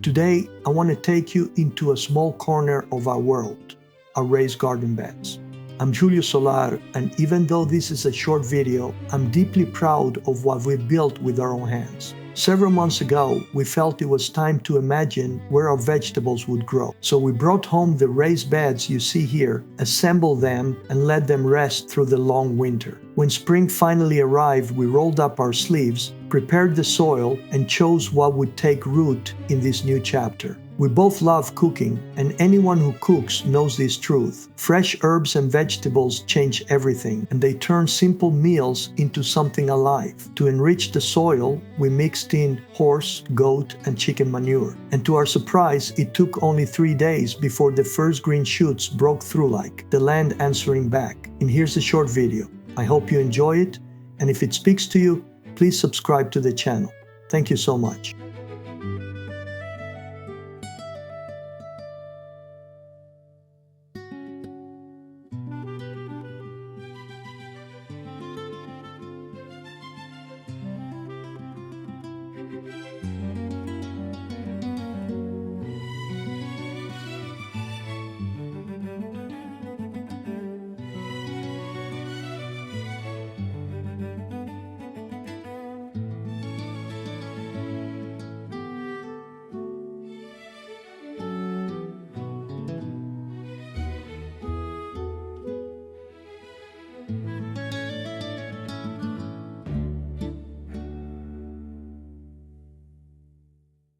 Today, I want to take you into a small corner of our world, our raised garden beds. I'm Julio Solar, and even though this is a short video, I'm deeply proud of what we've built with our own hands. Several months ago, we felt it was time to imagine where our vegetables would grow. So we brought home the raised beds you see here, assembled them, and let them rest through the long winter. When spring finally arrived, we rolled up our sleeves, prepared the soil, and chose what would take root in this new chapter. We both love cooking, and anyone who cooks knows this truth. Fresh herbs and vegetables change everything, and they turn simple meals into something alive. To enrich the soil, we mixed in horse, goat, and chicken manure. And to our surprise, it took only 3 days before the first green shoots broke through, like the land answering back. And here's a short video. I hope you enjoy it, and if it speaks to you, please subscribe to the channel. Thank you so much.